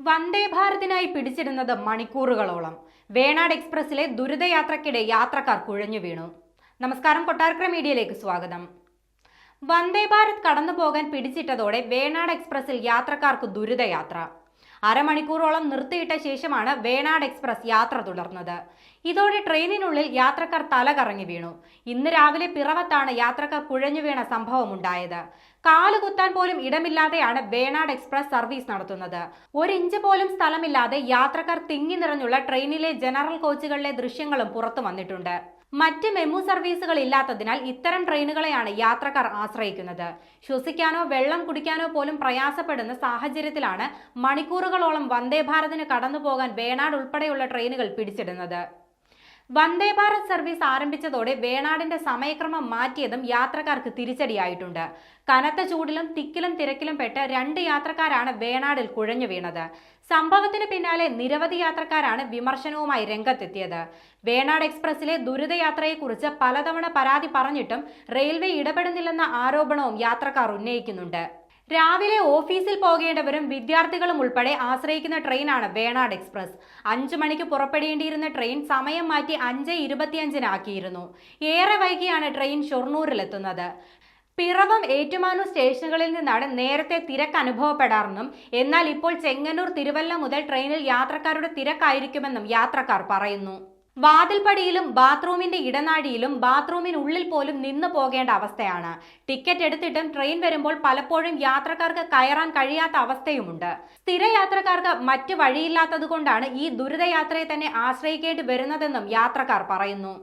വന്ദേ ഭാരതിനായി പിടിച്ചിരുന്നത് മണിക്കൂറുകളോളം. വേണാട് എക്സ്പ്രസിലെ ദുരിതയാത്രക്കിടെ യാത്രക്കാർ കുഴഞ്ഞു വീണു. നമസ്കാരം, കൊട്ടാരക്കര മീഡിയയിലേക്ക് സ്വാഗതം. വന്ദേ ഭാരത് കടന്നുപോകാൻ പിടിച്ചിട്ടതോടെ വേണാട് എക്സ്പ്രസിൽ യാത്രക്കാർക്ക് ദുരിതയാത്ര. അരമണിക്കൂറോളം നിർത്തിയിട്ട ശേഷമാണ് വേണാട് എക്സ്പ്രസ് യാത്ര തുടർന്നത്. ഇതോടെ ട്രെയിനിനുള്ളിൽ യാത്രക്കാർ തലകറങ്ങി വീണു. ഇന്ന് രാവിലെ പിറവത്താണ് യാത്രക്കാർ കുഴഞ്ഞു വീണ സംഭവമുണ്ടായത്. കാലുകുത്താൻ പോലും ഇടമില്ലാതെയാണ് വേണാട് എക്സ്പ്രസ് സർവീസ് നടത്തുന്നത്. ഒരിഞ്ച് പോലും സ്ഥലമില്ലാതെ യാത്രക്കാർ തിങ്ങി നിറഞ്ഞുള്ള ട്രെയിനിലെ ജനറൽ കോച്ചുകളിലെ ദൃശ്യങ്ങളും പുറത്തു വന്നിട്ടുണ്ട്. മറ്റ് മെമു സർവീസുകൾ ഇല്ലാത്തതിനാൽ ഇത്തരം ട്രെയിനുകളെയാണ് യാത്രക്കാർ ആശ്രയിക്കുന്നത്. ശ്വസിക്കാനോ വെള്ളം കുടിക്കാനോ പോലും പ്രയാസപ്പെടുന്ന സാഹചര്യത്തിലാണ് മണിക്കൂറുകളോളം വന്ദേ ഭാരതിന് കടന്നുപോകാൻ വേണാട് ഉൾപ്പെടെയുള്ള ട്രെയിനുകൾ പിടിച്ചിടുന്നത്. വന്ദേ ഭാരത് സർവീസ് ആരംഭിച്ചതോടെ വേണാടിന്റെ സമയക്രമം മാറ്റിയതും യാത്രക്കാർക്ക് തിരിച്ചടിയായിട്ടുണ്ട്. കനത്ത ചൂടിലും തിക്കിലും തിരക്കിലും പെട്ട് 2 യാത്രക്കാരാണ് വേണാടിൽ കുഴഞ്ഞു വീണത്. സംഭവത്തിന് പിന്നാലെ നിരവധി യാത്രക്കാരാണ് വിമർശനവുമായി രംഗത്തെത്തിയത്. വേണാട് എക്സ്പ്രസിലെ ദുരിതയാത്രയെക്കുറിച്ച് പലതവണ പരാതി പറഞ്ഞിട്ടും റെയിൽവേ ഇടപെടുന്നില്ലെന്ന ആരോപണവും യാത്രക്കാർ ഉന്നയിക്കുന്നുണ്ട്. രാവിലെ ഓഫീസിൽ പോകേണ്ടവരും വിദ്യാർത്ഥികളും ഉൾപ്പെടെ ആശ്രയിക്കുന്ന ട്രെയിനാണ് വേണാട് എക്സ്പ്രസ്. 5 മണിക്ക് പുറപ്പെടേണ്ടിയിരുന്ന ട്രെയിൻ സമയം മാറ്റി 5:25 ഏറെ വൈകിയാണ് ട്രെയിൻ ഷൊർണൂരിലെത്തുന്നത്. പിറവം, ഏറ്റുമാനൂർ സ്റ്റേഷനുകളിൽ നിന്നാണ് നേരത്തെ തിരക്ക് അനുഭവപ്പെടാറെന്നും എന്നാൽ ഇപ്പോൾ ചെങ്ങന്നൂർ, തിരുവല്ല മുതൽ ട്രെയിനിൽ യാത്രക്കാരുടെ തിരക്കായിരിക്കുമെന്നും യാത്രക്കാർ പറയുന്നു. വാതിൽപ്പടിയിലും ബാത്റൂമിന്റെ ഇടനാഴിയിലും ബാത്റൂമിനുള്ളിൽ പോലും നിന്നു പോകേണ്ട അവസ്ഥയാണ്. ടിക്കറ്റ് എടുത്തിട്ടും ട്രെയിൻ വരുമ്പോൾ പലപ്പോഴും യാത്രക്കാർക്ക് കയറാൻ കഴിയാത്ത അവസ്ഥയുമുണ്ട്. സ്ഥിര യാത്രക്കാർക്ക് മറ്റു വഴിയില്ലാത്തതുകൊണ്ടാണ് ഈ ദുരിതയാത്രയെ തന്നെ ആശ്രയിക്കേണ്ടി വരുന്നതെന്നും യാത്രക്കാർ പറയുന്നു.